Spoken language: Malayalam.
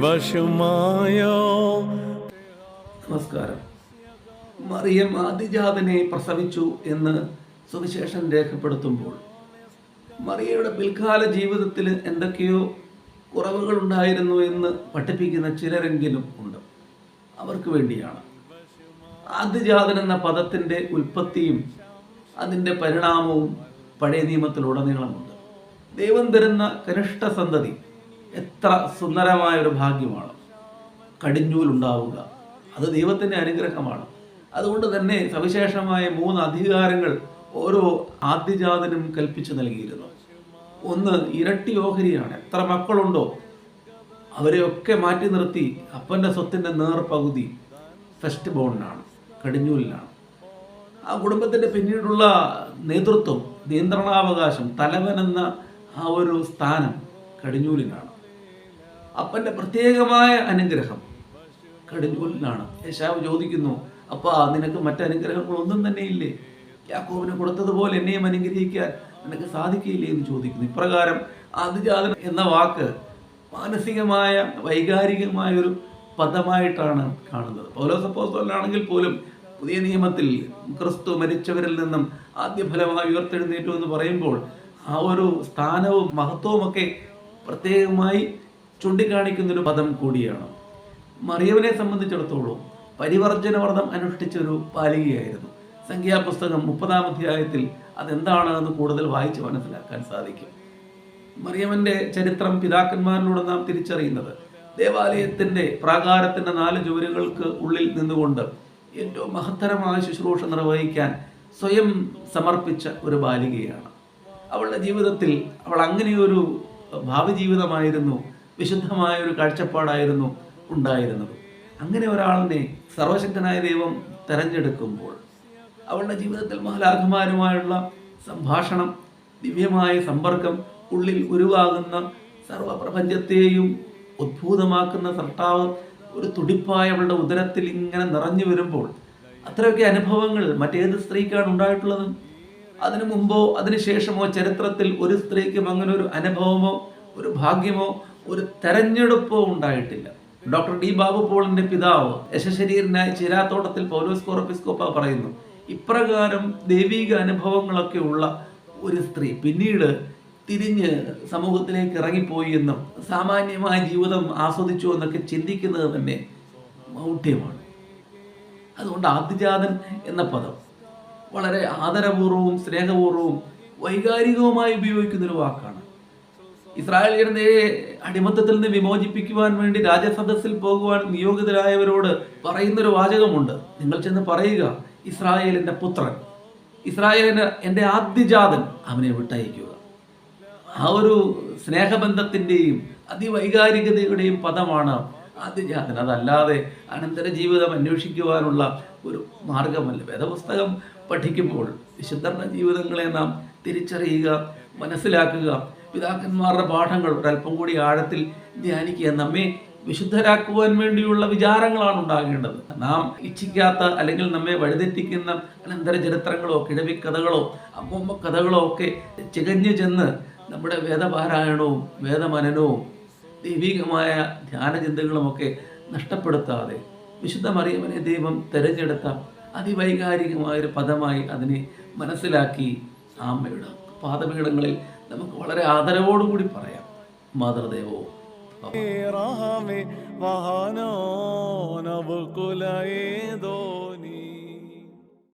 വശമായോ. നമസ്കാരം. മറിയം ആദിജാതനെ പ്രസവിച്ചു എന്ന് സുവിശേഷം രേഖപ്പെടുത്തുമ്പോൾ മറിയയുടെ പിൽക്കാല ജീവിതത്തിൽ എന്തൊക്കെയോ കുറവുകൾ ഉണ്ടായിരുന്നു എന്ന് പഠിപ്പിക്കുന്ന ചിലരെങ്കിലും ഉണ്ട്. അവർക്ക് വേണ്ടിയാണ്. ആദിജാതൻ എന്ന പദത്തിൻ്റെ ഉൽപ്പത്തിയും അതിൻ്റെ പരിണാമവും പഴയ നിയമത്തിലുടനീളമുണ്ട്. ദൈവം തരുന്ന കനിഷ്ഠ സന്തതി എത്ര സുന്ദരമായൊരു ഭാഗ്യമാണ്. കടിഞ്ഞൂലുണ്ടാവുക, അത് ദൈവത്തിൻ്റെ അനുഗ്രഹമാണ്. അതുകൊണ്ട് തന്നെ സവിശേഷമായ 3 അധികാരങ്ങൾ ഓരോ ആദ്യജാതനും കൽപ്പിച്ചു നൽകിയിരുന്നു. ഒന്ന്, ഇരട്ടി ഓഹരിയാണ്. എത്ര മക്കളുണ്ടോ അവരെയൊക്കെ മാറ്റി നിർത്തി അപ്പൻ്റെ സ്വത്തിൻ്റെ നേർപകുതി ഫസ്റ്റ് ബോണിനാണ്, കടിഞ്ഞൂലിനാണ്. ആ കുടുംബത്തിൻ്റെ പിന്നീടുള്ള നേതൃത്വം, നിയന്ത്രണാവകാശം, തലവൻ എന്ന ആ ഒരു സ്ഥാനം കടിഞ്ഞൂലിനാണ്. അപ്പൻ്റെ പ്രത്യേകമായ അനുഗ്രഹം കടിഞ്ഞൂലിനാണ്. യേശാവ് ചോദിക്കുന്നു, അപ്പാ നിനക്ക് മറ്റനുഗ്രഹങ്ങളൊന്നും തന്നെ ഇല്ലേ? യാക്കോബിന് കൊടുത്തതുപോലെ എന്നെയും അനുഗ്രഹിക്കാൻ നിനക്ക് സാധിക്കില്ലേ എന്ന് ചോദിക്കുന്നു. ഇപ്രകാരം ആദിജാതൻ എന്ന വാക്ക് മാനസികമായ വൈകാരികമായ ഒരു പദമായിട്ടാണ് കാണുന്നത്. പൗലോസ് അപ്പോസ്തലനാണെങ്കിൽ പോലും പുതിയ നിയമത്തിൽ ക്രിസ്തു മരിച്ചവരിൽ നിന്നും ആദ്യഫലമായി ഉയർത്തെഴുന്നേറ്റു എന്ന് പറയുമ്പോൾ ആ ഒരു സ്ഥാനവും മഹത്വവുമൊക്കെ പ്രത്യേകമായി ചൂണ്ടിക്കാണിക്കുന്നൊരു പദം കൂടിയാണ്. മറിയവിനെ സംബന്ധിച്ചിടത്തോളം പരിവർജനവ്രതം അനുഷ്ഠിച്ചൊരു ബാലികയായിരുന്നു. സംഖ്യാപുസ്തകം 30-ാം അധ്യായത്തിൽ അതെന്താണെന്ന് കൂടുതൽ വായിച്ച് മനസ്സിലാക്കാൻ സാധിക്കും. മറിയമ്മൻ്റെ ചരിത്രം പിതാക്കന്മാരിലൂടെ നാം തിരിച്ചറിയുന്നത് ദേവാലയത്തിൻ്റെ പ്രാകാരത്തിൻ്റെ 4 ചുവരുകൾക്ക് ഉള്ളിൽ നിന്നുകൊണ്ട് ഏറ്റവും മഹത്തരമായ ശുശ്രൂഷ നിർവഹിക്കാൻ സ്വയം സമർപ്പിച്ച ഒരു ബാലികയാണ്. അവളുടെ ജീവിതത്തിൽ അവൾ അങ്ങനെയൊരു ഭാവി ജീവിതമായിരുന്നു, വിശുദ്ധമായൊരു കാഴ്ചപ്പാടായിരുന്നു ഉണ്ടായിരുന്നത്. അങ്ങനെ ഒരാളിനെ സർവശക്തനായ ദൈവം തെരഞ്ഞെടുക്കുമ്പോൾ അവളുടെ ജീവിതത്തിൽ മാലാഖമാരുമായുള്ള സംഭാഷണം, ദിവ്യമായ സമ്പർക്കം, ഉള്ളിൽ ഉരുവാകുന്ന സർവപ്രപഞ്ചത്തെയും ഉദ്ഭൂതമാക്കുന്ന സർട്ടാവ് ഒരു തുടിപ്പായ അവളുടെ ഉദരത്തിൽ ഇങ്ങനെ നിറഞ്ഞു വരുമ്പോൾ അത്രയൊക്കെ അനുഭവങ്ങൾ മറ്റേത് സ്ത്രീക്കാണ് ഉണ്ടായിട്ടുള്ളത്? അതിനു മുമ്പോ അതിനുശേഷമോ ചരിത്രത്തിൽ ഒരു സ്ത്രീക്കും അങ്ങനെ ഒരു അനുഭവമോ ഒരു ഭാഗ്യമോ ഒരു തെരഞ്ഞെടുപ്പോ ഉണ്ടായിട്ടില്ല. ഡോക്ടർ ഡി ബാബു പോളിന്റെ പിതാവ് യശശരീരനായ ചിരാത്തോട്ടത്തിൽ പൗലോസ് കോറപ്പിസ്കോപ്പ പറയുന്നു, ഇപ്രകാരം ദൈവിക അനുഭവങ്ങളൊക്കെ ഉള്ള ഒരു സ്ത്രീ പിന്നീട് തിരിഞ്ഞ് സമൂഹത്തിലേക്ക് ഇറങ്ങിപ്പോയി എന്നും സാമാന്യമായ ജീവിതം ആസ്വദിച്ചു എന്നൊക്കെ ചിന്തിക്കുന്നത് തന്നെ മൗഢ്യമാണ്. അതുകൊണ്ട് ആദിജാതൻ എന്ന പദം വളരെ ആദരപൂർവവും സ്നേഹപൂർവവും വൈകാരികവുമായി ഉപയോഗിക്കുന്നൊരു വാക്കാണ്. ഇസ്രായേലിനെ അടിമത്തത്തിൽ നിന്ന് വിമോചിപ്പിക്കുവാൻ വേണ്ടി രാജസദസ്സിൽ പോകുവാൻ നിയോഗിതരായവരോട് പറയുന്നൊരു വാചകമുണ്ട്. നിങ്ങൾ ചെന്ന് പറയുക, ഇസ്രായേലിൻ്റെ പുത്രൻ, ഇസ്രായേലിൻ്റെ എൻ്റെ ആദ്യജാതൻ, അവനെ വിട്ടയക്കുക. ആ ഒരു സ്നേഹബന്ധത്തിൻ്റെയും അതിവൈകാരികതയുടെയും പദമാണ് ആദ്യജാതൻ. അതല്ലാതെ അനന്തര ജീവിതം അന്വേഷിക്കുവാനുള്ള ഒരു മാർഗമല്ല. വേദപുസ്തകം പഠിക്കുമ്പോൾ വിശുദ്ധരുടെ ജീവിതങ്ങളെ നാം തിരിച്ചറിയുക, മനസ്സിലാക്കുക, പിതാക്കന്മാരുടെ പാഠങ്ങൾ ഒരല്പം കൂടി ആഴത്തിൽ ധ്യാനിക്കുക. നമ്മെ വിശുദ്ധരാക്കുവാൻ വേണ്ടിയുള്ള വിചാരങ്ങളാണ് ഉണ്ടാകേണ്ടത്. നാം ഇച്ഛിക്കാത്ത അല്ലെങ്കിൽ നമ്മെ വഴിതെറ്റിക്കുന്ന അനന്തര ചരിത്രങ്ങളോ കിഴവിക്കഥകളോ അമ്മമ്മ കഥകളോ ഒക്കെ ചികഞ്ഞു ചെന്ന് നമ്മുടെ വേദപാരായണവും വേദമനനവും ദൈവികമായ ധ്യാനചിന്തകളുമൊക്കെ നഷ്ടപ്പെടുത്താതെ വിശുദ്ധ മറിയമ്മനെ ദൈവം തിരഞ്ഞെടുത്ത അതിവൈകാരികമായൊരു പദമായി അതിനെ മനസ്സിലാക്കി അമ്മയുടെ പാദപീഠങ്ങളിൽ നമുക്ക് വളരെ ആദരവോടുകൂടി പറയാം, മാതൃദേവോ वहानो नव कुलाए दो